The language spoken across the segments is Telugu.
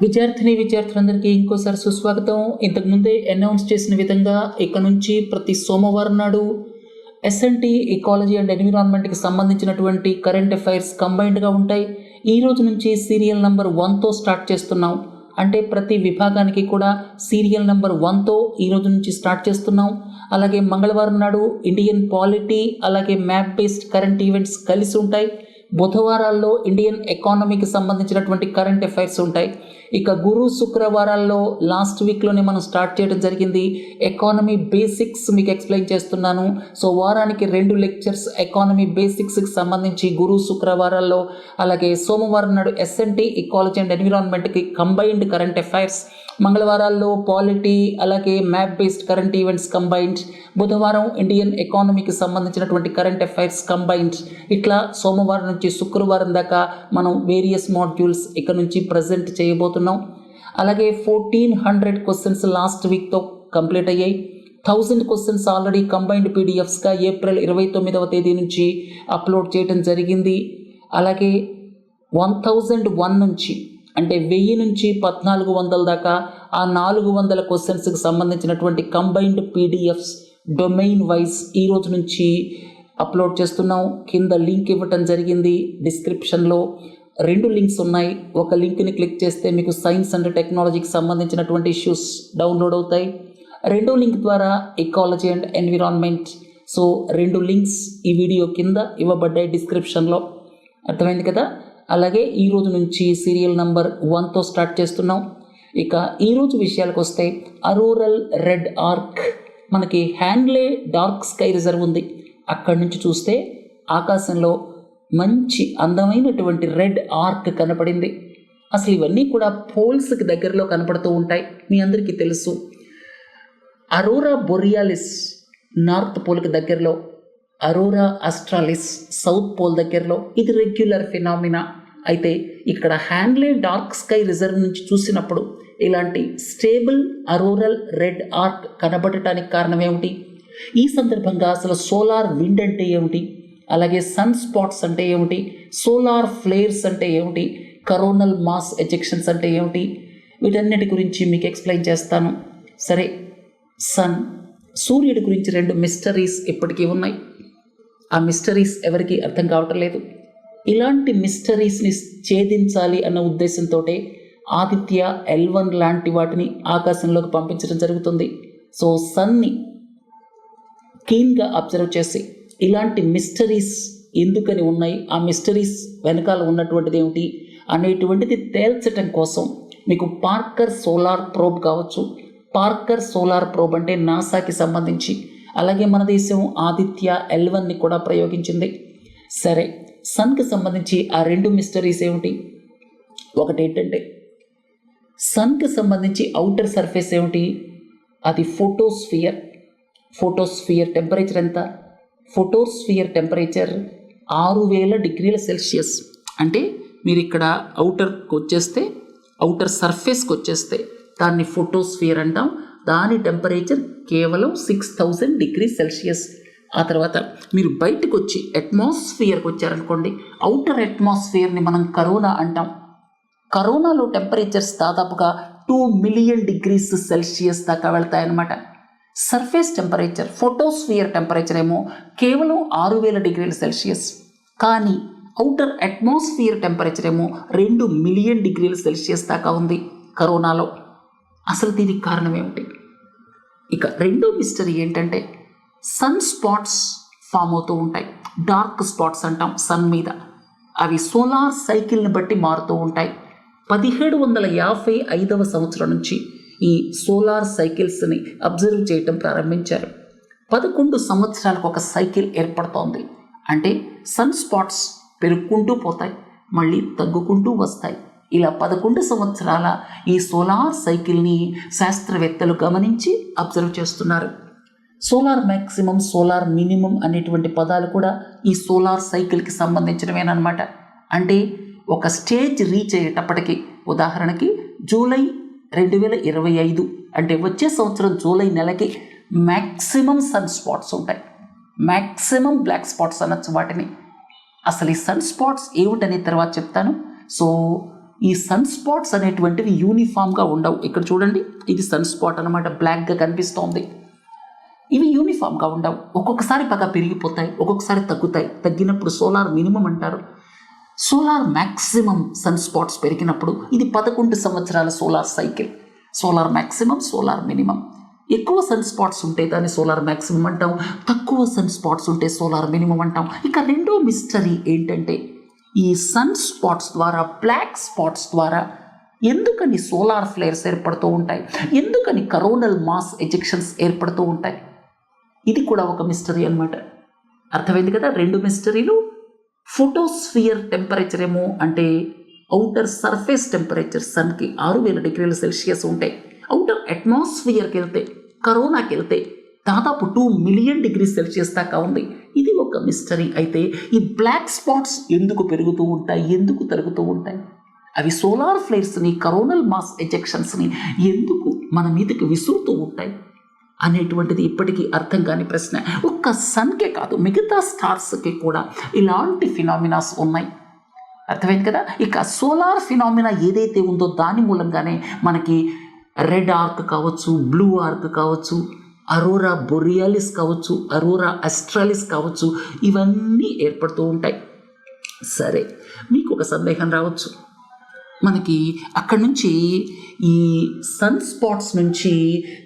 విద్యార్థులందరికీ ఇంకోసారి సుస్వాగతం. ఇంతకుముందే అనౌన్స్ చేసిన విధంగా ఇక నుంచి ప్రతి సోమవారం నాడు ఎస్ఎన్టీ ఎకాలజీ అండ్ ఎన్విరాన్మెంట్కి సంబంధించినటువంటి కరెంట్ అఫైర్స్ కంబైన్డ్గా ఉంటాయి. ఈ రోజు నుంచి సీరియల్ నెంబర్ 1తో స్టార్ట్ చేస్తున్నాం. అంటే ప్రతి విభాగానికి కూడా సీరియల్ నెంబర్ 1తో ఈ రోజు నుంచి స్టార్ట్ చేస్తున్నాం. అలాగే మంగళవారం నాడు ఇండియన్ పాలిటీ అలాగే మ్యాప్ బేస్డ్ కరెంట్ ఈవెంట్స్ కలిసి ఉంటాయి. బుధవారాల్లో ఇండియన్ ఎకానమీకి సంబంధించినటువంటి కరెంట్ అఫైర్స్ ఉంటాయి. ఇక గురు శుక్రవారాల్లో లాస్ట్ వీక్లోనే మనం స్టార్ట్ చేయడం జరిగింది. ఎకానమీ బేసిక్స్ మీకు ఎక్స్ప్లెయిన్ చేస్తున్నాను. సో వారానికి 2 లెక్చర్స్ ఎకానమీ బేసిక్స్కి సంబంధించి గురు శుక్రవారాల్లో, అలాగే సోమవారం నాడు ఎస్ఎన్టీ ఎకాలజీ అండ్ ఎన్విరాన్మెంట్కి కంబైన్డ్ కరెంట్ అఫైర్స్, మంగళవారాల్లో పాలిటీ అలాగే map based current events combined, బుధవారం ఇండియన్ ఎకానమీకి సంబంధించినటువంటి కరెంట్ అఫైర్స్ కంబైన్డ్. ఇట్లా సోమవారం నుంచి శుక్రవారం దాకా మనం వేరియస్ మాడ్యూల్స్ ఇక్కడ నుంచి ప్రజెంట్ చేయబోతున్నాం. అలాగే 1400 క్వశ్చన్స్ లాస్ట్ వీక్తో కంప్లీట్ అయ్యాయి. 1000 క్వశ్చన్స్ ఆల్రెడీ కంబైన్డ్ పీడిఎఫ్స్గా ఏప్రిల్ 29వ తేదీ నుంచి అప్లోడ్ చేయడం జరిగింది. అలాగే 1001 నుంచి అంటే 1000 నుంచి 1400 దాకా ఆ 400 క్వశ్చన్స్కి సంబంధించినటువంటి కంబైన్డ్ పీడిఎఫ్స్ డొమైన్ వైజ్ ఈ రోజు నుంచి అప్లోడ్ చేస్తున్నాం. కింద లింక్ ఇవ్వటం జరిగింది. డిస్క్రిప్షన్లో 2 లింక్స్ ఉన్నాయి. ఒక లింక్ని క్లిక్ చేస్తే మీకు సైన్స్ అండ్ టెక్నాలజీకి సంబంధించినటువంటి ఇష్యూస్ డౌన్లోడ్ అవుతాయి. రెండో లింక్ ద్వారా ecology and environment. So 2 links ఈ వీడియో కింద ఇవ్వబడ్డాయి డిస్క్రిప్షన్లో. అర్థమైంది కదా. అలాగే ఈ రోజు నుంచి సీరియల్ నెంబర్ 1తో స్టార్ట్ చేస్తున్నాం. ఇక ఈరోజు విషయాలకు వస్తే అరోరల్ రెడ్ ఆర్క్, మనకి హ్యాండ్లే డార్క్ స్కై రిజర్వ్ ఉంది. అక్కడి నుంచి చూస్తే ఆకాశంలో మంచి అందమైనటువంటి రెడ్ ఆర్క్ కనపడింది. అసలు ఇవన్నీ కూడా పోల్స్కి దగ్గరలో కనపడుతూ ఉంటాయి. మీ అందరికీ తెలుసు అరోరా బొరియాలిస్ నార్త్ పోల్కి దగ్గరలో, అరోరా ఆస్ట్రాలిస్ సౌత్ పోల్ దగ్గరలో. ఇది రెగ్యులర్ ఫినామినా. అయితే ఇక్కడ హ్యాండ్లే డార్క్ స్కై రిజర్వ్ నుంచి చూసినప్పుడు ఇలాంటి స్టేబుల్ అరోరల్ రెడ్ ఆర్క్ కనబడటానికి కారణం ఏమిటి? ఈ సందర్భంగా అసలు సోలార్ విండ్ అంటే ఏమిటి, అలాగే సన్ స్పాట్స్ అంటే ఏమిటి, సోలార్ ఫ్లేర్స్ అంటే ఏమిటి, కరోనల్ మాస్ ఎజెక్షన్స్ అంటే ఏమిటి, వీటన్నిటి గురించి మీకు ఎక్స్ప్లెయిన్ చేస్తాను. సరే, సూర్యుడి గురించి 2 మిస్టరీస్ ఇప్పటికీ ఉన్నాయి. ఆ మిస్టరీస్ ఎవరికి అర్థం కావటం లేదు. ఇలాంటి మిస్టరీస్ని ఛేదించాలి అన్న ఉద్దేశంతో ఆదిత్య L1 లాంటి వాటిని ఆకాశంలోకి పంపించడం జరుగుతుంది. సో సన్ని కీన్గా అబ్జర్వ్ చేసి ఇలాంటి మిస్టరీస్ ఎందుకని ఉన్నాయి, ఆ మిస్టరీస్ వెనకాల ఉన్నటువంటిది ఏమిటి అనేటువంటిది తేల్చటం కోసం మీకు పార్కర్ సోలార్ ప్రోబ్ కావచ్చు. పార్కర్ సోలార్ ప్రోబ్ అంటే నాసాకి సంబంధించి, అలాగే మన దేశం ఆదిత్య L1ని కూడా ప్రయోగించింది. సరే, సన్కి సంబంధించి ఆ 2 మిస్టరీస్ ఏమిటి? ఒకటి ఏంటంటే సన్కి సంబంధించి అవుటర్ సర్ఫేస్ ఏమిటి? అది ఫోటోస్ఫియర్. ఫోటోస్ఫియర్ టెంపరేచర్ ఎంత? ఫోటోస్ఫియర్ టెంపరేచర్ 6000 డిగ్రీల సెల్సియస్. అంటే మీరు ఇక్కడ అవుటర్కి వచ్చేస్తే, అవుటర్ సర్ఫేస్కి వచ్చేస్తే దాన్ని ఫోటోస్ఫియర్ అంటాం. దాని టెంపరేచర్ కేవలం 6000 డిగ్రీ సెల్సియస్. ఆ తర్వాత మీరు బయటకు వచ్చి అట్మాస్ఫియర్కి వచ్చారనుకోండి, అవుటర్ అట్మాస్ఫియర్ని మనం కరోనా అంటాం. కరోనాలో టెంపరేచర్స్ దాదాపుగా 2 మిలియన్ డిగ్రీస్ సెల్సియస్ దాకా వెళ్తాయన్నమాట. సర్ఫేస్ టెంపరేచర్, ఫోటోస్ఫియర్ టెంపరేచర్ ఏమో కేవలం 6000 డిగ్రీల సెల్సియస్. కానీ అవుటర్ అట్మాస్ఫియర్ టెంపరేచర్ ఏమో 2 మిలియన్ డిగ్రీల సెల్సియస్ దాకా ఉంది కరోనాలో. అసలు దీనికి కారణం ఏమిటి? ఇక రెండో మిస్టరీ ఏంటంటే సన్ స్పాట్స్ ఫామ్ అవుతూ ఉంటాయి. డార్క్ స్పాట్స్ అంటాం సన్ మీద. అవి సోలార్ సైకిల్ని బట్టి మారుతూ ఉంటాయి. 1755వ సంవత్సరం నుంచి ఈ సోలార్ సైకిల్స్ని అబ్జర్వ్ చేయటం ప్రారంభించారు. 11 సంవత్సరాలకు ఒక సైకిల్ ఏర్పడుతోంది. అంటే సన్ స్పాట్స్ పెరుగుకుంటూ పోతాయి, మళ్ళీ తగ్గుకుంటూ వస్తాయి. ఇలా 11 సంవత్సరాల ఈ సోలార్ సైకిల్ని శాస్త్రవేత్తలు గమనించి అబ్జర్వ్ చేస్తున్నారు. సోలార్ మ్యాక్సిమం, సోలార్ మినిమం అనేటువంటి పదాలు కూడా ఈ సోలార్ సైకిల్కి సంబంధించినవేనమాట. అంటే ఒక స్టేజ్ రీచ్ అయ్యేటప్పటికి, ఉదాహరణకి జూలై 2025 అంటే వచ్చే సంవత్సరం జూలై నెలకి మ్యాక్సిమం సన్ స్పాట్స్ ఉంటాయి. మ్యాక్సిమం బ్లాక్ స్పాట్స్ అనొచ్చు వాటిని. అసలు ఈ సన్ స్పాట్స్ ఏమిటనే తర్వాత చెప్తాను. సో ఈ సన్ స్పాట్స్ అనేటువంటివి యూనిఫామ్గా ఉండవు. ఇక్కడ చూడండి, ఇది సన్ స్పాట్ అనమాట, బ్లాక్గా కనిపిస్తోంది. ఇవి యూనిఫామ్గా ఉండవు, ఒక్కొక్కసారి బాగా పెరిగిపోతాయి, ఒక్కొక్కసారి తగ్గుతాయి. తగ్గినప్పుడు సోలార్ మినిమం అంటారు. సోలార్ మ్యాక్సిమం సన్ స్పాట్స్ పెరిగినప్పుడు ఇది 11 సంవత్సరాల solar cycle. Solar maximum, solar minimum. ఎక్కువ సన్ స్పాట్స్ ఉంటే దాన్ని సోలార్ మ్యాక్సిమం అంటాం, తక్కువ సన్ స్పాట్స్ ఉంటే సోలార్ మినిమం అంటాం. ఇక రెండో మిస్టరీ ఏంటంటే, ఈ సన్ స్పాట్స్ ద్వారా, బ్లాక్ స్పాట్స్ ద్వారా ఎందుకని సోలార్ ఫ్లేర్స్ ఏర్పడుతూ ఉంటాయి, ఎందుకని కరోనల్ మాస్ ఎజెక్షన్స్ ఏర్పడుతూ ఉంటాయి, ఇది కూడా ఒక మిస్టరీ అన్నమాట. అర్థమైంది కదా, రెండు మిస్టరీలు. ఫోటోస్ఫియర్ టెంపరేచర్ ఏమో అంటే అవుటర్ సర్ఫేస్ టెంపరేచర్ సన్కి 6000 డిగ్రీల సెల్సియస్ ఉంటాయి. అవుటర్ అట్మాస్ఫియర్కి వెళ్తే, కరోనాకి వెళ్తే దాదాపు 2 మిలియన్ డిగ్రీ సెల్సియస్ దాకా ఉంది. ఇది ఒక మిస్టరీ. అయితే ఈ బ్లాక్ స్పాట్స్ ఎందుకు పెరుగుతూ ఉంటాయి, ఎందుకు తరుగుతూ ఉంటాయి, అవి సోలార్ ఫ్లేర్స్ని, కరోనల్ మాస్ ఎజెక్షన్స్ని ఎందుకు మన మీదకి విసురుతూ ఉంటాయి అనేటువంటిది ఇప్పటికీ అర్థం కాని ప్రశ్న. ఒక్క సన్కే కాదు, మిగతా స్టార్స్కి కూడా ఇలాంటి ఫినామినాస్ ఉన్నాయి. అర్థమైంది కదా. ఇక సోలార్ ఫినామినా ఏదైతే ఉందో దాని మూలంగానే మనకి రెడ్ ఆర్క్ కావచ్చు, బ్లూ ఆర్క్ కావచ్చు, అరోరా బొరియాలిస్ కావచ్చు, అరోరా ఆస్ట్రాలిస్ కావచ్చు, ఇవన్నీ ఏర్పడుతూ ఉంటాయి. సరే, మీకు ఒక సందేహం రావచ్చు, మనకి అక్కడి నుంచి ఈ సన్ స్పాట్స్ నుంచి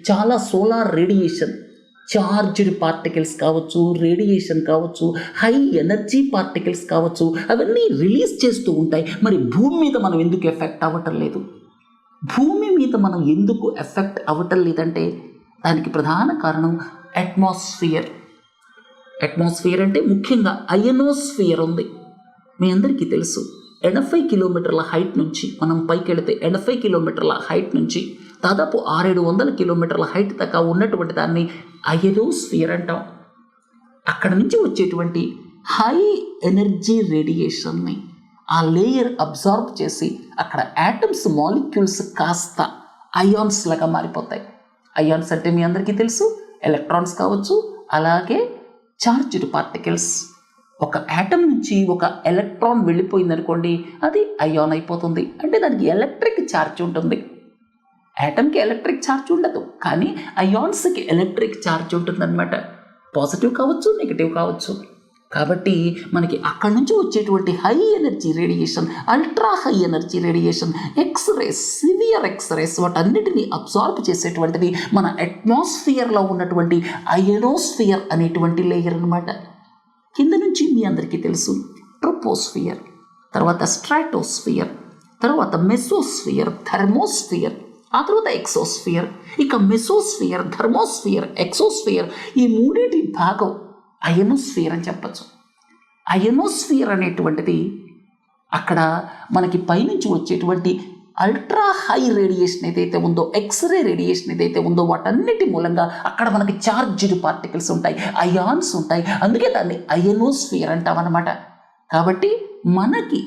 చాలా సోలార్ రేడియేషన్, చార్జ్డ్ పార్టికల్స్ కావచ్చు, రేడియేషన్ కావచ్చు, హై ఎనర్జీ పార్టికల్స్ కావచ్చు, అవన్నీ రిలీజ్ చేస్తూ ఉంటాయి. మరి భూమి మీద మనం ఎందుకు ఎఫెక్ట్ అవ్వటం లేదు? భూమి మీద మనం ఎందుకు ఎఫెక్ట్ అవ్వటం లేదంటే దానికి ప్రధాన కారణం అట్మాస్ఫియర్. అట్మాస్ఫియర్ అంటే ముఖ్యంగా అయనోస్ఫియర్ ఉంది. మీ అందరికీ తెలుసు, 80 కిలోమీటర్ల హైట్ నుంచి మనం పైకి వెళితే, 80 కిలోమీటర్ల హైట్ నుంచి దాదాపు 600-700 కిలోమీటర్ల హైట్ దాకా ఉన్నటువంటి దాన్ని అయనోస్ఫియర్ అంటాం. అక్కడ నుంచి వచ్చేటువంటి హై ఎనర్జీ రేడియేషన్ని ఆ లేయర్ అబ్జార్బ్ చేసి అక్కడ యాటమ్స్, మాలిక్యూల్స్ కాస్త అయాన్స్ లాగా మారిపోతాయి. అయాన్స్ అంటే మీ అందరికీ తెలుసు, ఎలక్ట్రాన్స్ కావచ్చు, అలాగే చార్జ్డ్ పార్టికల్స్. ఒక యాటమ్ నుంచి ఒక ఎలక్ట్రాన్ వెళ్ళిపోయిందనుకోండి, అది అయాన్ అయిపోతుంది. అంటే దానికి ఎలక్ట్రిక్ ఛార్జ్ ఉంటుంది. యాటమ్కి ఎలక్ట్రిక్ ఛార్జ్ ఉండదు, కానీ అయాన్స్కి ఎలక్ట్రిక్ ఛార్జ్ ఉంటుందన్నమాట. పాజిటివ్ కావచ్చు, నెగిటివ్ కావచ్చు. కాబట్టి మనకి అక్కడి నుంచి వచ్చేటువంటి high energy radiation, ultra high energy radiation, x-rays, severe x-rays, వాటన్నిటిని అబ్జార్బ్ చేసేటువంటిది మన అట్మాస్ఫియర్లో ఉన్నటువంటి అయనోస్ఫియర్ అనేటువంటి లేయర్ అనమాట. కింద నుంచి మీ అందరికీ తెలుసు ట్రోపోస్ఫియర్, తర్వాత స్ట్రాటోస్ఫియర్, తర్వాత మెసోస్ఫియర్, థర్మోస్ఫియర్, ఆ తర్వాత ఎక్సోస్ఫియర్. ఇక మెసోస్ఫియర్, థర్మోస్ఫియర్, ఎక్సోస్ఫియర్, ఈ మూడింటి భాగం అయనోస్ఫియర్ అని చెప్పచ్చు. అయనోస్ఫియర్ అనేటువంటిది అక్కడ మనకి పైనుంచి వచ్చేటువంటి అల్ట్రా హై రేడియేషన్ ఏదైతే ఉందో, ఎక్స్రే రేడియేషన్ ఏదైతే ఉందో, వాటన్నిటి మూలంగా అక్కడ మనకి చార్జ్డ్ పార్టికల్స్ ఉంటాయి, అయాన్స్ ఉంటాయి. అందుకే దాన్ని అయనోస్ఫియర్ అంటామన్నమాట. కాబట్టి మనకి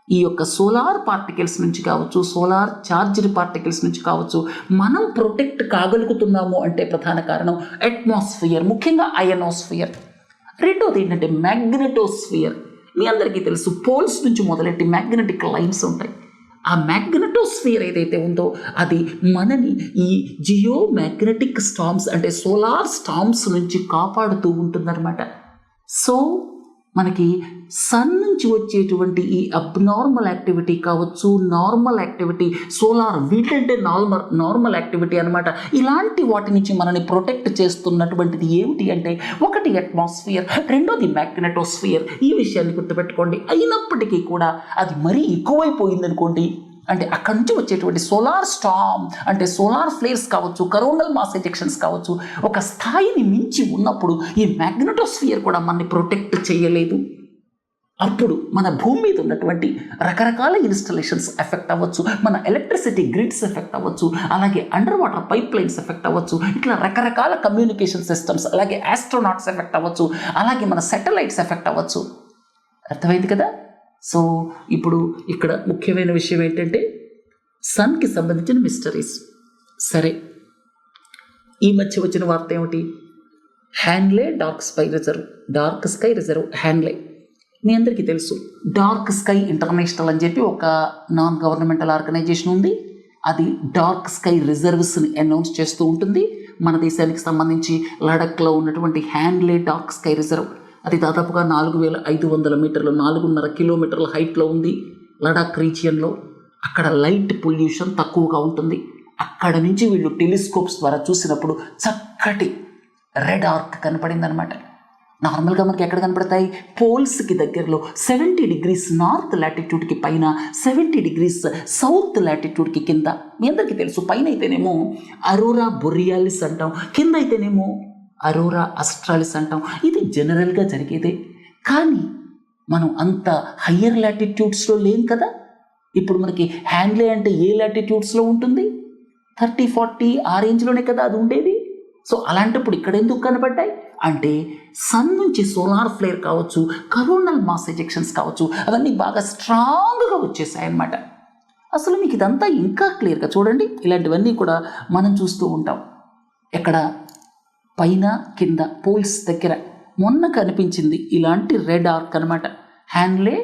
ఈ యొక్క సోలార్ పార్టికల్స్ నుంచి కావచ్చు, సోలార్ చార్జ్డ్ పార్టికల్స్ నుంచి కావచ్చు, మనం ప్రొటెక్ట్ కాగలుగుతున్నాము అంటే ప్రధాన కారణం అట్మాస్ఫియర్, ముఖ్యంగా అయనోస్ఫియర్. రెండోది ఏంటంటే మ్యాగ్నెటోస్ఫియర్. మీ అందరికీ తెలుసు, పోల్స్ నుంచి మొదలెట్టి మ్యాగ్నెటిక్ లైన్స్ ఉంటాయి. ఆ మ్యాగ్నెటోస్ఫియర్ ఏదైతే ఉందో అది మనని ఈ జియో మ్యాగ్నెటిక్ స్టార్మ్స్ అంటే సోలార్ స్టార్మ్స్ నుంచి కాపాడుతూ ఉంటుందన్నమాట. సో మనకి సన్ నుంచి వచ్చేటువంటి ఈ అబ్నార్మల్ యాక్టివిటీ కావచ్చు, నార్మల్ యాక్టివిటీ, సోలార్ వీటంటే నార్మల్ యాక్టివిటీ అనమాట. ఇలాంటి వాటి నుంచి మనని ప్రొటెక్ట్ చేస్తున్నటువంటిది ఏమిటి అంటే, ఒకటి అట్మాస్ఫియర్, రెండోది మ్యాగ్నెటోస్ఫియర్. ఈ విషయాన్ని గుర్తుపెట్టుకోండి. అయినప్పటికీ కూడా అది మరీ ఎక్కువైపోయిందనుకోండి, అంటే అక్కడి నుంచి వచ్చేటువంటి సోలార్ స్టార్మ్ అంటే సోలార్ ఫ్లేర్స్ కావచ్చు, కరోనల్ మాస్ ఎజెక్షన్స్ కావచ్చు, ఒక స్థాయిని మించి ఉన్నప్పుడు ఈ మ్యాగ్నెటోస్ఫియర్ కూడా మనని ప్రొటెక్ట్ చేయలేదు. అప్పుడు మన భూమి మీద ఉన్నటువంటి రకరకాల ఇన్స్టలేషన్స్ ఎఫెక్ట్ అవ్వచ్చు, మన ఎలక్ట్రిసిటీ గ్రిడ్స్ ఎఫెక్ట్ అవ్వచ్చు, అలాగే under water pipe lines effect అవ్వచ్చు, ఇట్లా రకరకాల కమ్యూనికేషన్ సిస్టమ్స్, అలాగే ఆస్ట్రోనాట్స్ ఎఫెక్ట్ అవ్వచ్చు, అలాగే మన శాటిలైట్స్ ఎఫెక్ట్ అవ్వచ్చు. అర్థమైంది కదా. సో ఇప్పుడు ఇక్కడ ముఖ్యమైన విషయం ఏంటంటే సన్కి సంబంధించిన మిస్టరీస్. సరే, ఈ మధ్య వచ్చిన వార్త ఏమిటి? హ్యాన్లే డార్క్ స్కై రిజర్వ్ హ్యాన్లే. మీ అందరికీ తెలుసు డార్క్ స్కై ఇంటర్నేషనల్ అని చెప్పి ఒక నాన్ గవర్నమెంటల్ ఆర్గనైజేషన్ ఉంది. అది డార్క్ స్కై రిజర్వ్స్ని అనౌన్స్ చేస్తూ ఉంటుంది. మన దేశానికి సంబంధించి లడఖ్లో ఉన్నటువంటి హ్యాండ్లే డార్క్ స్కై రిజర్వ్, అది దాదాపుగా 4500 మీటర్లు, 4.5 కిలోమీటర్ల హైట్లో ఉంది లడాక్ రీజియన్లో. అక్కడ లైట్ పొల్యూషన్ తక్కువగా ఉంటుంది. అక్కడ నుంచి వీళ్ళు టెలిస్కోప్స్ ద్వారా చూసినప్పుడు చక్కటి రెడ్ ఆర్క్ కనపడిందనమాట. నార్మల్గా మనకి ఎక్కడ కనపడతాయి? పోల్స్కి దగ్గరలో 70 డిగ్రీస్ నార్త్ లాటిట్యూడ్కి పైన, 70 డిగ్రీస్ సౌత్ లాటిట్యూడ్కి కింద. మీ అందరికీ తెలుసు, పైన అయితేనేమో అరోరా బొరియాలిస్ అంటాం, కింద అయితేనేమో అరోరా ఆస్ట్రాలిస్ అంటాం. ఇది జనరల్గా జరిగేదే. కానీ మనం అంత హయ్యర్ లాటిట్యూడ్స్లో లేం కదా. ఇప్పుడు మనకి హ్యాండ్లే అంటే ఏ లాటిట్యూడ్స్లో ఉంటుంది? 30-40 ఆ రేంజ్లోనే కదా అది ఉండేది. సో అలాంటప్పుడు ఇక్కడ ఎందుకు కనపడ్డాయి అంటే సన్ నుంచి సోలార్ ఫ్లేర్ కావచ్చు, కరోనల్ మాస్ ఎజెక్షన్స్ కావచ్చు, అవన్నీ బాగా స్ట్రాంగ్గా వచ్చేసాయి అన్నమాట. అసలు మీకు ఇదంతా ఇంకా క్లియర్గా చూడండి. ఇలాంటివన్నీ కూడా మనం చూస్తూ ఉంటాం. ఎక్కడ? పైన కింద పోల్స్ దగ్గర మొన్న కనిపించింది ఇలాంటి రెడ్ ఆర్క్ అనమాట. హ్యాండ్లే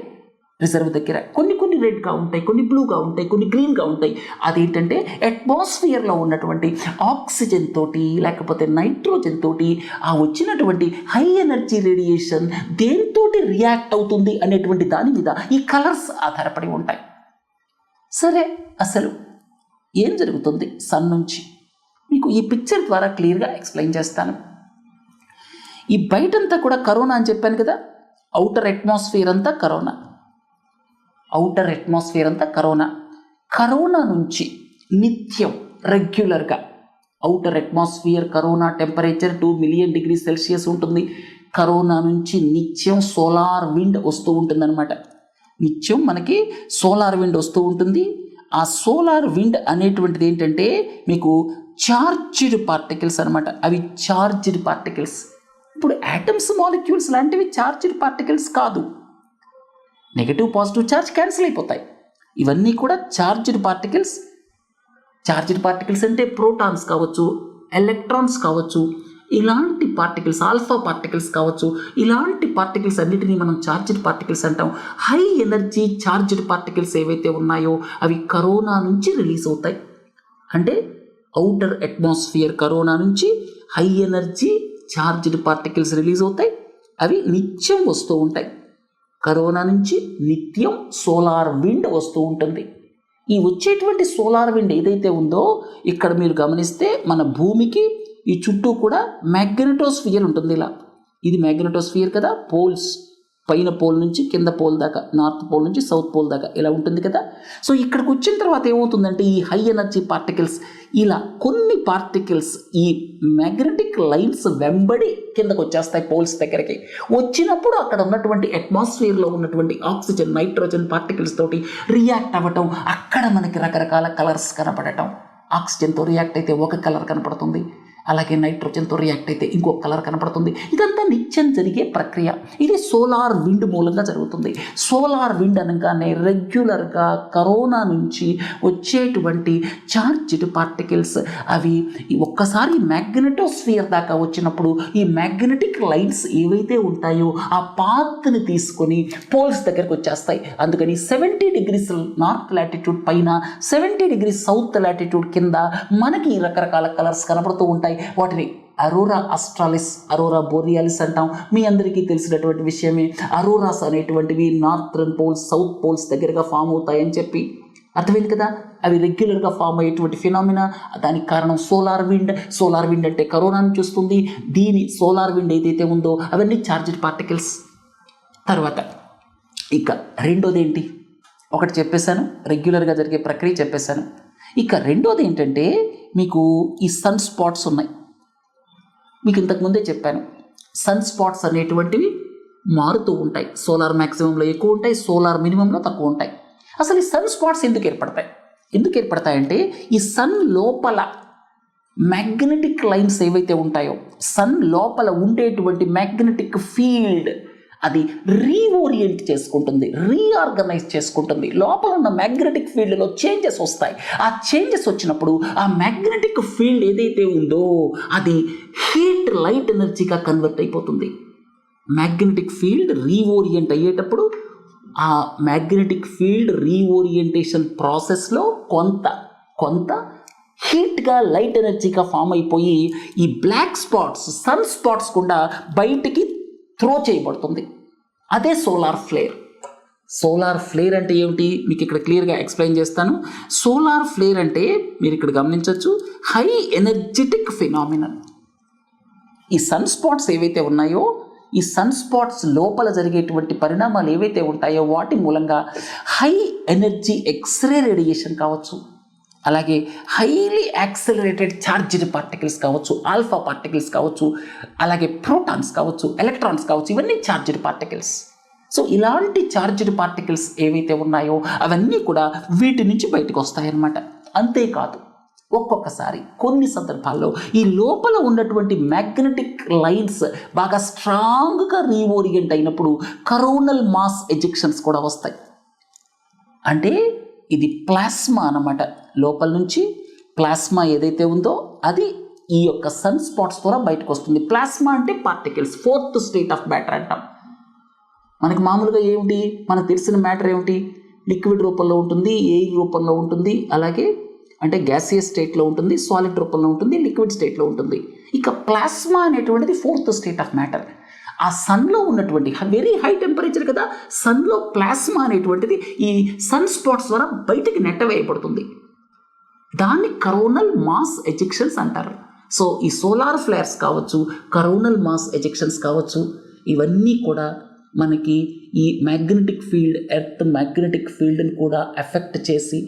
రిజర్వ్ దగ్గర కొన్ని రెడ్గా ఉంటాయి, కొన్ని బ్లూగా ఉంటాయి, కొన్ని గ్రీన్గా ఉంటాయి. అదేంటంటే అట్మాస్ఫియర్లో ఉన్నటువంటి ఆక్సిజన్ తోటి లేకపోతే నైట్రోజన్ తోటి ఆ వచ్చినటువంటి హై ఎనర్జీ రేడియేషన్ దేనితోటి రియాక్ట్ అవుతుంది అనేటువంటి దాని మీద ఈ కలర్స్ ఆధారపడి ఉంటాయి. సరే, అసలు ఏం జరుగుతుంది సన్ నుంచి మీకు ఈ పిక్చర్ ద్వారా క్లియర్గా ఎక్స్ప్లెయిన్ చేస్తాను. ఈ బయటంతా కూడా కరోనా అని చెప్పాను కదా. అవుటర్ అట్మాస్ఫియర్ అంతా కరోనా, అవుటర్ అట్మాస్ఫియర్ అంతా కరోనా. కరోనా నుంచి నిత్యం రెగ్యులర్గా outer atmosphere corona temperature 2 million degree Celsius ఉంటుంది. కరోనా నుంచి నిత్యం సోలార్ విండ్ వస్తూ ఉంటుందన్నమాట. నిత్యం మనకి సోలార్ విండ్ వస్తూ ఉంటుంది. ఆ సోలార్ విండ్ అనేటువంటిది ఏంటంటే మీకు చార్జ్డ్ పార్టికల్స్ అనమాట. అవి చార్జ్డ్ పార్టికల్స్. ఇప్పుడు యాటమ్స్, మాలిక్యూల్స్ లాంటివి చార్జ్డ్ పార్టికల్స్ కాదు. నెగటివ్ పాజిటివ్ ఛార్జ్ క్యాన్సిల్ అయిపోతాయి. ఇవన్నీ కూడా చార్జ్డ్ పార్టికల్స్. చార్జ్డ్ పార్టికల్స్ అంటే ప్రోటాన్స్ కావచ్చు, ఎలక్ట్రాన్స్ కావచ్చు, ఇలాంటి పార్టికల్స్, ఆల్ఫా పార్టికల్స్ కావచ్చు, ఇలాంటి పార్టికల్స్ అన్నిటినీ మనం చార్జ్డ్ పార్టికల్స్ అంటాం. హై ఎనర్జీ చార్జ్డ్ పార్టికల్స్ ఏవైతే ఉన్నాయో అవి కరోనా నుంచి రిలీజ్ అవుతాయి. అంటే అవుటర్ అట్మాస్ఫియర్ కరోనా నుంచి high energy charged particles release అవుతాయి. అవి నిత్యం వస్తూ ఉంటాయి. కరోనా నుంచి నిత్యం సోలార్ విండ్ వస్తూ ఉంటుంది. ఈ వచ్చేటువంటి సోలార్ విండ్ ఏదైతే ఉందో ఇక్కడ మీరు గమనిస్తే మన భూమికి ఈ చుట్టూ కూడా మ్యాగ్నెటోస్ఫియర్ ఉంటుంది. ఇలా ఇది మ్యాగ్నెటోస్ఫియర్ కదా. పోల్స్, పైన పోల్ నుంచి కింద పోల్ దాకా, నార్త్ పోల్ నుంచి సౌత్ పోల్ దాకా ఇలా ఉంటుంది కదా. సో ఇక్కడికి వచ్చిన తర్వాత ఏమవుతుందంటే ఈ హై ఎనర్జీ పార్టికల్స్, ఇలా కొన్ని పార్టికల్స్ ఈ మ్యాగ్నెటిక్ లైన్స్ వెంబడి కిందకు వచ్చేస్తాయి పోల్స్ దగ్గరికి. వచ్చినప్పుడు అక్కడ ఉన్నటువంటి అట్మాస్ఫియర్లో ఉన్నటువంటి ఆక్సిజన్, నైట్రోజన్ పార్టికల్స్ తోటి రియాక్ట్ అవ్వటం, అక్కడ మనకి రకరకాల కలర్స్ కనపడటం. ఆక్సిజన్తో రియాక్ట్ అయితే ఒక కలర్ కనపడుతుంది, అలాగే నైట్రోజన్తో రియాక్ట్ అయితే ఇంకొక కలర్ కనపడుతుంది. ఇదంతా నిత్యం జరిగే ప్రక్రియ. ఇది సోలార్ విండ్ మూలంగా జరుగుతుంది. సోలార్ విండ్ అనగానే రెగ్యులర్గా కరోనా నుంచి వచ్చేటువంటి చార్జ్డ్ పార్టికల్స్ అవి ఒక్కసారి మ్యాగ్నెటోస్ఫియర్ దాకా వచ్చినప్పుడు ఈ మ్యాగ్నెటిక్ లైన్స్ ఏవైతే ఉంటాయో ఆ పాత్ని తీసుకొని పోల్స్ దగ్గరకు వచ్చేస్తాయి. అందుకని 70 డిగ్రీస్ నార్త్ లాటిట్యూడ్ పైన, 70 డిగ్రీస్ సౌత్ లాటిట్యూడ్ కింద మనకి రకరకాల కలర్స్ కనపడుతూ ఉంటాయి. వాటిని అరోరా ఆస్ట్రాలిస్, అరోరా బొరియాలిస్ అంటాం. మీ అందరికీ తెలిసినటువంటి విషయమే. అరోరాస్ అనేటువంటివి నార్థర్న్ పోల్స్, సౌత్ పోల్స్ దగ్గరగా ఫామ్ అవుతాయని చెప్పి అర్థమైంది కదా. అవి రెగ్యులర్గా ఫామ్ అయ్యేటువంటి ఫినామినా. దానికి కారణం సోలార్ విండ్. సోలార్ విండ్ అంటే కరోనా నుంచి వస్తుంది. దీని సోలార్ విండ్ ఏదైతే ఉందో అవన్నీ చార్జ్డ్ పార్టికల్స్. తర్వాత ఇక రెండోది ఏంటి? ఒకటి చెప్పేశాను, రెగ్యులర్గా జరిగే ప్రక్రియ చెప్పేశాను. ఇక రెండోది ఏంటంటే మీకు ఈ సన్ స్పాట్స్ ఉన్నాయి. మీకు ఇంతకుముందే చెప్పాను, సన్ స్పాట్స్ అనేటువంటివి మారుతూ ఉంటాయి. సోలార్ మ్యాక్సిమంలో ఎక్కువ ఉంటాయి, సోలార్ మినిమంలో తక్కువ ఉంటాయి. అసలు ఈ సన్ స్పాట్స్ ఎందుకు ఏర్పడతాయంటే ఈ సన్ లోపల మ్యాగ్నెటిక్ లైన్స్ ఏవైతే ఉంటాయో, సన్ లోపల ఉండేటువంటి మ్యాగ్నెటిక్ ఫీల్డ్ అది రీఓరియంట్ చేసుకుంటుంది, రీఆర్గనైజ్ చేసుకుంటుంది. లోపల ఉన్న మ్యాగ్నెటిక్ ఫీల్డ్లో చేంజెస్ వస్తాయి. ఆ చేంజెస్ వచ్చినప్పుడు ఆ మ్యాగ్నెటిక్ ఫీల్డ్ ఏదైతే ఉందో అది హీట్ లైట్ ఎనర్జీగా కన్వర్ట్ అయిపోతుంది. మ్యాగ్నెటిక్ ఫీల్డ్ రీఓరియంట్ అయ్యేటప్పుడు ఆ మ్యాగ్నెటిక్ ఫీల్డ్ రీఓరియంటేషన్ ప్రాసెస్లో కొంత హీట్గా లైట్ ఎనర్జీగా ఫామ్ అయిపోయి ఈ బ్లాక్ స్పాట్స్ సన్ స్పాట్స్ కూడా బయటికి త్రో చేయబడుతుంది. అదే సోలార్ ఫ్లేర్. సోలార్ ఫ్లేర్ అంటే ఏమిటి మీకు ఇక్కడ క్లియర్గా ఎక్స్ప్లెయిన్ చేస్తాను. సోలార్ ఫ్లేర్ అంటే మీరు ఇక్కడ గమనించవచ్చు, హై ఎనర్జెటిక్ ఫినామినన్. ఈ సన్ స్పాట్స్ ఏవైతే ఉన్నాయో, ఈ సన్ స్పాట్స్ లోపల జరిగేటువంటి పరిణామాలు ఏవైతే ఉంటాయో వాటి మూలంగా హై ఎనర్జీ ఎక్స్రే రేడియేషన్ కావచ్చు, అలాగే హైలీ యాక్సలరేటెడ్ ఛార్జ్డ్ పార్టికల్స్ కావచ్చు, ఆల్ఫా పార్టికల్స్ కావచ్చు, అలాగే ప్రోటాన్స్ కావచ్చు, ఎలక్ట్రాన్స్ కావచ్చు, ఇవన్నీ ఛార్జ్డ్ పార్టికల్స్. సో ఇలాంటి ఛార్జ్డ్ పార్టికల్స్ ఏవైతే ఉన్నాయో అవన్నీ కూడా వీటి నుంచి బయటకు వస్తాయన్నమాట. అంతేకాదు, ఒక్కొక్కసారి కొన్ని సందర్భాల్లో ఈ లోపల ఉన్నటువంటి మ్యాగ్నెటిక్ లైన్స్ బాగా స్ట్రాంగ్గా రీఓరియంట్ అయినప్పుడు కరోనల్ మాస్ ఎజెక్షన్స్ కూడా వస్తాయి. అంటే ఇది ప్లాస్మా అన్నమాట. లోపల నుంచి ప్లాస్మా ఏదైతే ఉందో అది ఈ యొక్క సన్ స్పాట్స్ ద్వారా బయటకు వస్తుంది. ప్లాస్మా అంటే particles, fourth state of matter అంటాం. మనకి మామూలుగా ఏమిటి, మనకు తెలిసిన మ్యాటర్ ఏమిటి, లిక్విడ్ రూపంలో ఉంటుంది, ఎయిర్ రూపంలో ఉంటుంది, అలాగే అంటే గ్యాసియస్ స్టేట్లో ఉంటుంది, సాలిడ్ రూపంలో ఉంటుంది, లిక్విడ్ స్టేట్లో ఉంటుంది. ఇక ప్లాస్మా అనేటువంటిది ఫోర్త్ స్టేట్ ఆఫ్ మ్యాటర్. ఆ సన్లో ఉన్నటువంటి వెరీ హై టెంపరేచర్ కదా, సన్లో ప్లాస్మా అనేటువంటిది ఈ సన్ స్పాట్స్ ద్వారా బయటికి నెట్టవేయబడుతుంది. దాన్ని కరోనల్ మాస్ ఎజెక్షన్స్ అంటారు. సో ఈ సోలార్ ఫ్లేర్స్ కావచ్చు, కరోనల్ మాస్ ఎజెక్షన్స్ కావచ్చు, ఇవన్నీ కూడా మనకి ఈ మ్యాగ్నెటిక్ ఫీల్డ్, ఎర్త్ మ్యాగ్నెటిక్ ఫీల్డ్ని కూడా ఎఫెక్ట్ చేసి,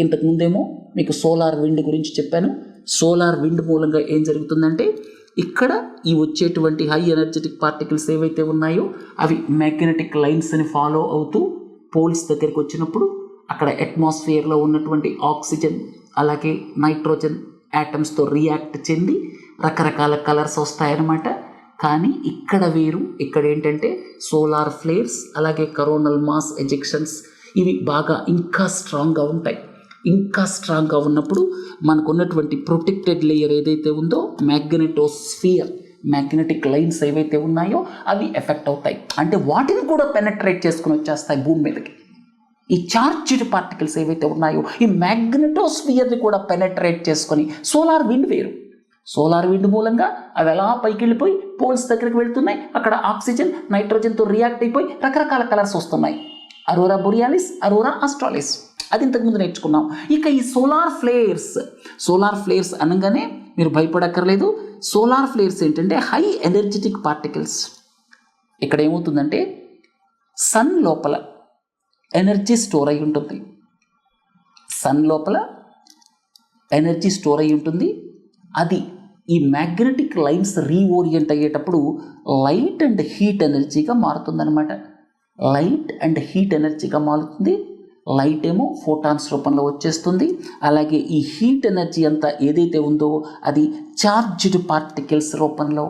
ఇంతకుముందేమో మీకు సోలార్ విండ్ గురించి చెప్పాను. సోలార్ విండ్ మూలంగా ఏం జరుగుతుందంటే ఇక్కడ ఈ వచ్చేటువంటి హై ఎనర్జెటిక్ పార్టికల్స్ ఏవైతే ఉన్నాయో అవి మ్యాగ్నెటిక్ లైన్స్ని ఫాలో అవుతూ పోల్స్ దగ్గరికి వచ్చినప్పుడు అక్కడ అట్మాస్ఫియర్లో ఉన్నటువంటి ఆక్సిజన్ అలాగే నైట్రోజన్ యాటమ్స్తో రియాక్ట్ చెంది రకరకాల కలర్స్ వస్తాయన్నమాట. కానీ ఇక్కడ వేరు, ఇక్కడ ఏంటంటే సోలార్ ఫ్లేర్స్ అలాగే కరోనల్ మాస్ ఎజెక్షన్స్ ఇవి బాగా ఇంకా స్ట్రాంగ్గా ఉంటాయి. ఇంకా స్ట్రాంగ్గా ఉన్నప్పుడు మనకు ఉన్నటువంటి ప్రొటెక్టెడ్ లేయర్ ఏదైతే ఉందో మ్యాగ్నెటోస్ఫియర్, మ్యాగ్నెటిక్ లైన్స్ ఏవైతే ఉన్నాయో అవి ఎఫెక్ట్ అవుతాయి. అంటే వాటిని కూడా పెనట్రేట్ చేసుకుని వచ్చేస్తాయి భూమి మీదకి. ఈ చార్జ్డ్ పార్టికల్స్ ఏవైతే ఉన్నాయో ఈ మ్యాగ్నెటోస్ఫియర్ని కూడా పెనట్రేట్ చేసుకొని, సోలార్ విండ్ వేరు, సోలార్ విండ్ మూలంగా అవి ఎలా పైకి వెళ్ళిపోయి పోల్స్ దగ్గరికి వెళ్తున్నాయి, అక్కడ ఆక్సిజన్ నైట్రోజన్తో రియాక్ట్ అయిపోయి రకరకాల కలర్స్ వస్తున్నాయి. అరోరా బొరియాలిస్, అరోరా ఆస్ట్రాలిస్, అది ఇంతకుముందు నేర్చుకున్నాం. ఇక ఈ సోలార్ ఫ్లేర్స్ అనగానే మీరు భయపడక్కర్లేదు. సోలార్ ఫ్లేర్స్ ఏంటంటే హై ఎనర్జెటిక్ పార్టికల్స్. ఇక్కడ ఏమవుతుందంటే సన్ లోపల ఎనర్జీ స్టోర్ అయి ఉంటుంది, సన్ లోపల ఎనర్జీ స్టోర్ అయి ఉంటుంది. అది ఈ మ్యాగ్నెటిక్ లైన్స్ రీఓరియంట్ అయ్యేటప్పుడు లైట్ అండ్ హీట్ ఎనర్జీగా మారుతుందన్నమాట. లైట్ అండ్ హీట్ ఎనర్జీగా మారుతుంది. లైట్ ఏమో ఫోటాన్స్ రూపంలో వచ్చేస్తుంది, అలాగే ఈ హీట్ ఎనర్జీ అంతా ఏదైతే ఉందో అది చార్జ్డ్ పార్టికల్స్ రూపంలో,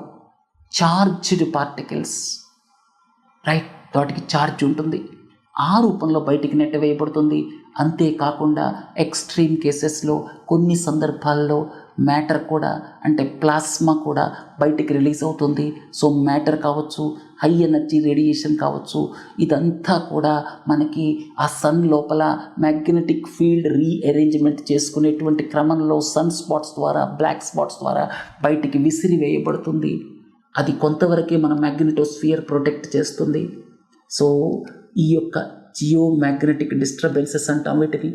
చార్జ్డ్ పార్టికల్స్ రైట్, వాటికి ఛార్జ్ ఉంటుంది, ఆ రూపంలో బయటికి నెట్టవేయబడుతుంది. అంతేకాకుండా ఎక్స్ట్రీమ్ కేసెస్లో కొన్ని సందర్భాల్లో మ్యాటర్ కూడా అంటే ప్లాస్మా కూడా బయటికి రిలీజ్ అవుతుంది. సో మ్యాటర్ కావచ్చు, హై ఎనర్జీ రేడియేషన్ కావచ్చు, ఇదంతా కూడా మనకి ఆ సన్ లోపల మ్యాగ్నెటిక్ ఫీల్డ్ రీఅరేంజ్మెంట్ చేసుకునేటువంటి క్రమంలో సన్ స్పాట్స్ ద్వారా, బ్లాక్ స్పాట్స్ ద్వారా బయటికి విసిరివేయబడుతుంది. అది కొంతవరకే మన మ్యాగ్నెటోస్ఫియర్ ప్రొటెక్ట్ చేస్తుంది. సో ఈ యొక్క జియో మ్యాగ్నెటిక్ డిస్టర్బెన్సెస్ అంటాం వీటిని,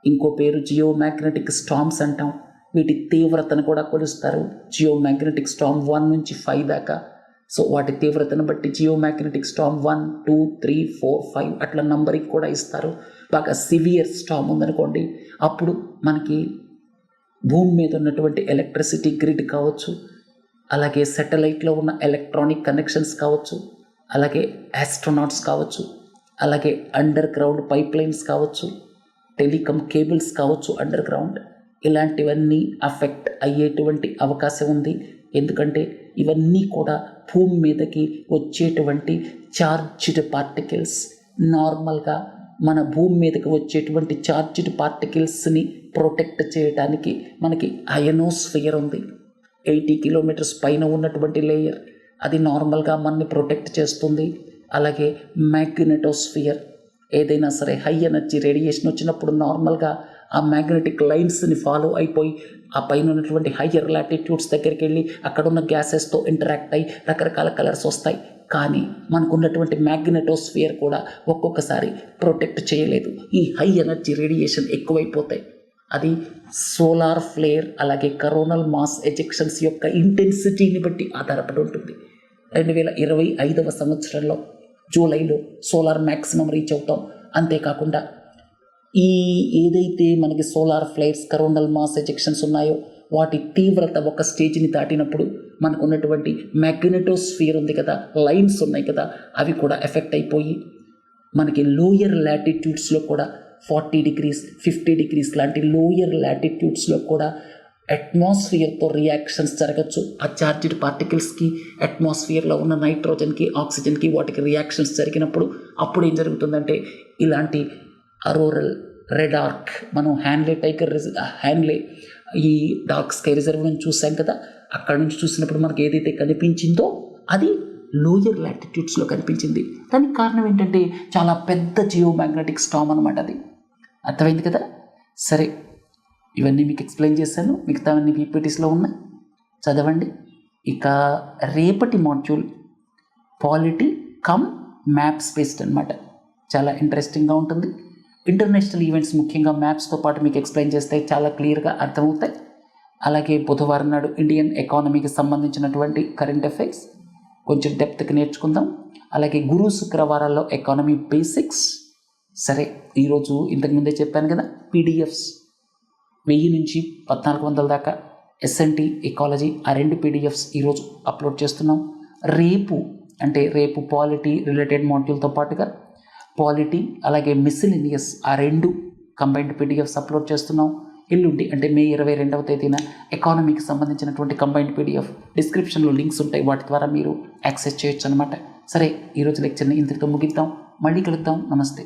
ఇంకో పేరు జియో మ్యాగ్నెటిక్ స్టార్మ్స్ అంటాం. వీటి తీవ్రతను కూడా కొలుస్తారు. జియో మ్యాగ్నెటిక్ స్టార్మ్ 1 నుంచి 5 దాకా. సో వాటి తీవ్రతను బట్టి జియో మ్యాగ్నెటిక్ స్టార్మ్ 1, 2, 3, 4, 5 అట్లా నంబరింగ్ కూడా ఇస్తారు. బాగా సివియర్ స్టార్మ్ ఉందనుకోండి, అప్పుడు మనకి భూమి మీద ఉన్నటువంటి ఎలక్ట్రిసిటీ గ్రిడ్ కావచ్చు, అలాగే శాటిలైట్లో ఉన్న ఎలక్ట్రానిక్ కనెక్షన్స్ కావచ్చు, అలాగే ఆస్ట్రోనాట్స్ కావచ్చు, అలాగే అండర్ గ్రౌండ్ పైప్ లైన్స్ కావచ్చు, టెలికామ్ కేబుల్స్ కావచ్చు అండర్ గ్రౌండ్, ఇలాంటివన్నీ అఫెక్ట్ అయ్యేటువంటి అవకాశం ఉంది. ఎందుకంటే ఇవన్నీ కూడా భూమి మీదకి వచ్చేటువంటి చార్జ్డ్ పార్టికల్స్. నార్మల్గా మన భూమి మీదకి వచ్చేటువంటి చార్జ్డ్ పార్టికల్స్ని ప్రొటెక్ట్ చేయడానికి మనకి అయనోస్ఫియర్ ఉంది, 80 కిలోమీటర్స్ పైన ఉన్నటువంటి లేయర్. అది నార్మల్గా మనని ప్రొటెక్ట్ చేస్తుంది. అలాగే మ్యాగ్నెటోస్ఫియర్, ఏదైనా సరే హై ఎనర్జీ రేడియేషన్ వచ్చినప్పుడు నార్మల్గా ఆ మ్యాగ్నెటిక్ లైన్స్ని ఫాలో అయిపోయి ఆ పైన ఉన్నటువంటి హయ్యర్ లాటిట్యూడ్స్ దగ్గరికి వెళ్ళి అక్కడ ఉన్న గ్యాసెస్తో ఇంటరాక్ట్ అయ్యి రకరకాల కలర్స్ వస్తాయి. కానీ మనకున్నటువంటి మ్యాగ్నెటోస్ఫియర్ కూడా ఒక్కొక్కసారి ప్రొటెక్ట్ చేయలేదు. ఈ హై ఎనర్జీ రేడియేషన్ ఎక్కువైపోతాయి. అది సోలార్ ఫ్లేర్ అలాగే కరోనల్ మాస్ ఎజెక్షన్స్ యొక్క ఇంటెన్సిటీని బట్టి ఆధారపడి ఉంటుంది. 2025వ సంవత్సరంలో జూలైలో సోలార్ మ్యాక్సిమం రీచ్ అవుతాం. అంతేకాకుండా ఈ ఏదైతే మనకి solar flares, coronal mass ejections ఉన్నాయో వాటి తీవ్రత ఒక స్టేజ్ని దాటినప్పుడు మనకు ఉన్నటువంటి మ్యాగ్నెటోస్ఫియర్ ఉంది కదా, లైన్స్ ఉన్నాయి కదా, అవి కూడా ఎఫెక్ట్ అయిపోయి మనకి లోయర్ లాటిట్యూడ్స్లో కూడా 40 degrees 50 degrees లాంటి లోయర్ లాటిట్యూడ్స్లో కూడా అట్మాస్ఫియర్తో రియాక్షన్స్ జరగచ్చు. ఆ చార్జ్డ్ పార్టికల్స్కి అట్మాస్ఫియర్లో ఉన్న నైట్రోజన్కి, ఆక్సిజన్కి వాటికి రియాక్షన్స్ జరిగినప్పుడు అప్పుడు ఏం జరుగుతుందంటే ఇలాంటి అరోరల్ రెడ్ ఆర్క్, మనం హ్యాన్లే ఈ డార్క్ స్కై రిజర్వ్ నుంచి చూసాం కదా, అక్కడ నుంచి చూసినప్పుడు మనకి ఏదైతే కనిపించిందో అది లోయర్ లాటిట్యూడ్స్లో కనిపించింది. దానికి కారణం ఏంటంటే చాలా పెద్ద జియో మ్యాగ్నెటిక్ స్టార్మ్ అనమాట. అది అర్థమైంది కదా. సరే, ఇవన్నీ మీకు ఎక్స్ప్లెయిన్ చేశాను. మిగతావన్నీ పీపీటీస్లో ఉన్నాయి, చదవండి. ఇక రేపటి module polity come maps based అనమాట. చాలా ఇంట్రెస్టింగ్గా ఉంటుంది. ఇంటర్నేషనల్ ఈవెంట్స్ ముఖ్యంగా మ్యాప్స్తో పాటు మీకు ఎక్స్ప్లెయిన్ చేస్తే చాలా క్లియర్గా అర్థమవుతాయి. అలాగే బుధవారం నాడు ఇండియన్ ఎకానమీకి సంబంధించినటువంటి కరెంట్ అఫైర్స్ కొంచెం డెప్త్కి నేర్చుకుందాం. అలాగే గురు శుక్రవారాల్లో ఎకానమీ బేసిక్స్. సరే, ఈరోజు ఇంతకుముందే చెప్పాను కదా, పీడిఎఫ్స్ 1000 నుంచి 1400 దాకా ఎస్ఎన్టీ ఎకాలజీ, ఆ 2 పీడిఎఫ్స్ ఈరోజు అప్లోడ్ చేస్తున్నాం. రేపు పాలిటీ రిలేటెడ్ మాడ్యూల్తో పాటుగా పాలిటీ అలాగే మిస్సిలినియస్, ఆ 2 కంబైన్డ్ పీడిఎఫ్స్ అప్లోడ్ చేస్తున్నాం. ఎల్లుండి అంటే మే 22వ తేదీన ఎకానమీకి సంబంధించినటువంటి కంబైన్డ్ పీడిఎఫ్ డిస్క్రిప్షన్లో లింక్స్ ఉంటాయి, వాటి ద్వారా మీరు యాక్సెస్ చేయొచ్చు అనమాట. సరే, ఈరోజు లెక్చర్ని ఇంతటితో ముగిద్దాం. మళ్ళీ కలుద్దాం. నమస్తే.